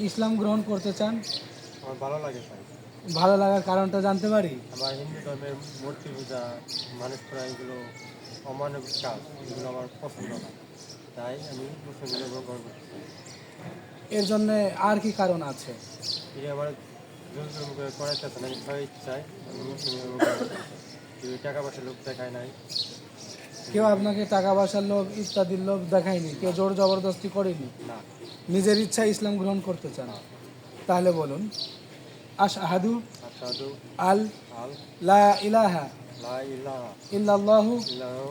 ইসলাম গ্রহণ করতে চান? আমার ভালো লাগে ভাই। ভালো লাগার কারণটা জানতে পারি? আমার হিন্দু ধর্মের মূর্তি পূজা, মানুষ করা এগুলো অমানবিক কাজ, এগুলো আমার পছন্দ না। তাই আমি মুসলিম গ্রহণ করতে চাই। এর জন্য আর কি কারণ আছে? এটা আমার জোর জুলুম করে করাইতেছে না, আমি ছয় ইচ্ছায় আমি মুসলিম গ্রহণ করতে চাই। কেউ টাকা পয়সা লোক দেখায় নাই। কেউ আপনাকে টাকা পয়সার লোভ ইত্যাদির লোভ দেখায়নি, কেউ জোর জবরদস্তি করেনি, না। নিজের ইচ্ছায় ইসলাম গ্রহণ করতে চান? হ্যাঁ। তাহলে বলুন, আশহাদু আশহাদু আল আল লা ইলাহা লা ইলাহা ইল্লাল্লাহু ইল্লাল্লাহু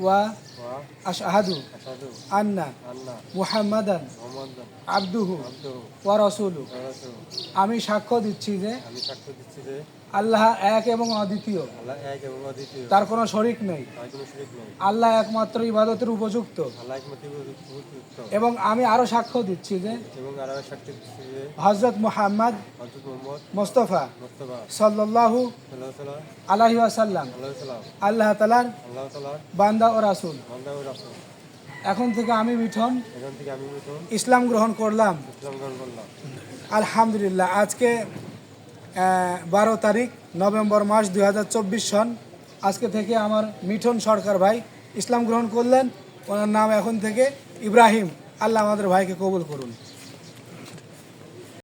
ওয়া ওয়া আশহাদু আশহাদু আন্না আন্না মুহাম্মাদান মুহাম্মাদান আবদুহু আবদুহু ওয়া রাসূলুহু। ওয়া রাসূলুহু। আমি সাক্ষ্য দিচ্ছি যে আমি সাক্ষ্য দিচ্ছি যে আল্লাহ এক এবং অদ্বিতীয়, আল্লাহ এক এবং অদ্বিতীয়, তার কোনো শরিক নেই। তার কোনো শরীক নেই। আল্লাহ একমাত্র ইবাদতের উপযুক্ত। আল্লাহ একমাত্র উপযুক্ত। এবং আমি আরো সাক্ষ্য দিচ্ছি যে এবং আরো সাক্ষ্য দিচ্ছি যে হযরত মুহাম্মদ হযরত মুহাম্মদ মুস্তাফা মুস্তাফা সাল্লাল্লাহু সাল্লাল্লাহু আলাইহি ওয়াসাল্লাম আলাইহি ওয়াসাল্লাম আল্লাহ তাআলার আল্লাহ তাআলার বান্দা ও রাসূল। বান্দা ও রাসূল। এখন থেকে আমি মিঠন এখান থেকে আমি নতুন ইসলাম গ্রহণ করলাম। ইসলাম গ্রহণ করলাম। আলহামদুলিল্লাহ। আজকে 12 তারিখ নভেম্বর মাস 2024 সন। আজকে থেকে আমার মিঠন সরকার ভাই ইসলাম গ্রহণ করলেন। ওনার নাম এখন থেকে ইব্রাহিম। আল্লাহ আমাদের ভাইকে কবুল করুন।